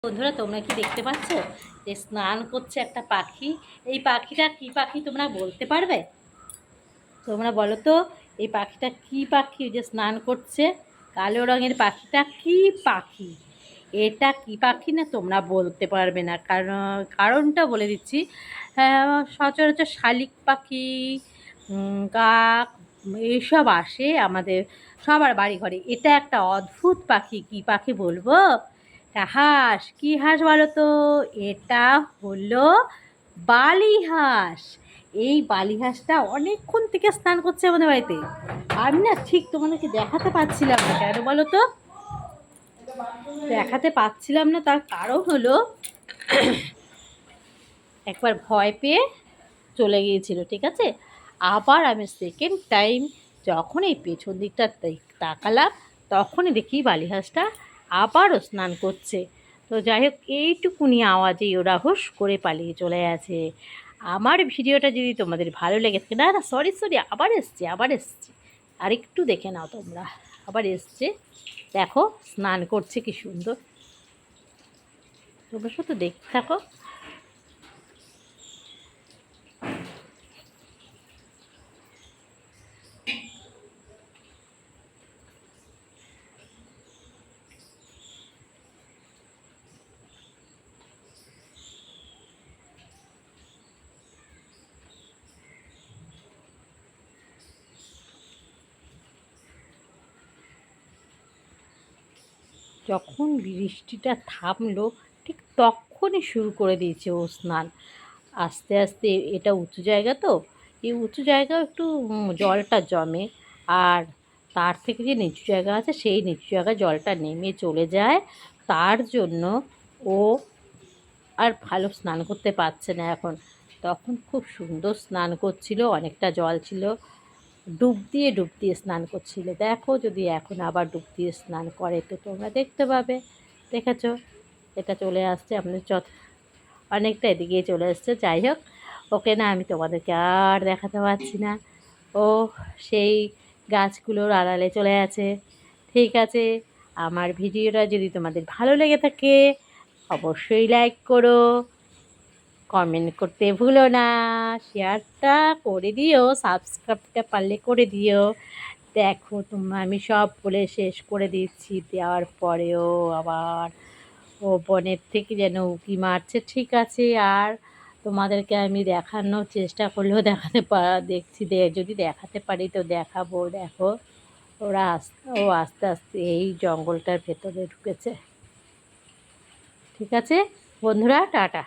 বন্ধুরা, তোমরা কি দেখতে পাচ্ছ যে স্নান করছে একটা পাখি? এই পাখিটা কি পাখি তোমরা বলতে পারবে? তোমরা বলো তো, এই পাখিটা কি পাখি যে স্নান করছে? কালো রঙের পাখিটা কি পাখি? এটা কি পাখি না তোমরা বলতে পারবে না, কারণটা বলে দিচ্ছি। সচরাচর শালিক পাখি, কাক, এইসব আসে আমাদের সবার বাড়ি ঘরে। এটা একটা অদ্ভুত পাখি। কি পাখি বলবো? হাঁস। কি হাঁস বলো তো? এটা হলো বালি হাঁস। এই বালি হাঁসটা অনেকক্ষণ থেকে স্নান করছে আমাদের বাড়িতে। আমি না ঠিক তোমাদেরকে দেখাতে পারছিলাম না, কেন বলো তো? দেখাতে পারছিলাম না, তার কারণ হলো একবার ভয় পেয়ে চলে গিয়েছিল, ঠিক আছে? আবার আমি সেকেন্ড টাইম যখন এই পেছন দিকটা তাকালাম, তখনই দেখি বালি হাঁসটা আবারও স্নান করছে। তো যাই হোক, এইটুকুনি আওয়াজেই ওরা হুশ করে পালিয়ে চলে গেছে। আমার ভিডিওটা যদি তোমাদের ভালো লেগে থাকে, না না সরি সরি, আবার এসছে, আর একটু দেখে নাও তোমরা। আবার এসছে, দেখো স্নান করছে কি সুন্দর। তোমরা শুধু দেখতে থাকো। যখন বৃষ্টিটা থামলো, ঠিক তখনই শুরু করে দিয়েছে ও স্নান। আস্তে আস্তে, এটা উঁচু জায়গা তো, এই উঁচু জায়গাও একটু জলটা জমে। আর তার থেকে যে নিচু জায়গা আছে, সেই নিচু জায়গায় জলটা নেমে চলে যায়। তার জন্য ও আর ভালো স্নান করতে পারছে না এখন। তখন খুব সুন্দর স্নান করছিল, অনেকটা জল ছিল, ডুব দিয়ে স্নান করছিল। দেখো, যদি এখন আবার ডুব দিয়ে স্নান করে তো তোমরা দেখতে পাবে। দেখেছো, এটা চলে আসছে আমাদের অনেকটা এদিকেই চলে এসছে। যাই হোক, ওকে না আমি তোমাদেরকে আর দেখাতে পারছি না। ও সেই গাছগুলোর আড়ালে চলে আছে। ঠিক আছে, আমার ভিডিওটা যদি তোমাদের ভালো লেগে থাকে, অবশ্যই লাইক করো, কমেন্ট করতে ভুলো না, শেয়ারটা করে দিও, সাবস্ক্রাইবটা পারলে করে দিও। দেখো তোমরা, আমি সব বলে শেষ করে দিচ্ছি, দেওয়ার পরেও আবার ও বনের থেকে যেন উঁকি মারছে। ঠিক আছে, আর তোমাদেরকে আমি দেখানোর চেষ্টা করলেও দেখছি যদি দেখাতে পারি তো দেখাবো। দেখো, ও আস্তে আস্তে এই জঙ্গলটার ভেতরে ঢুকেছে। ঠিক আছে বন্ধুরা, টাটা।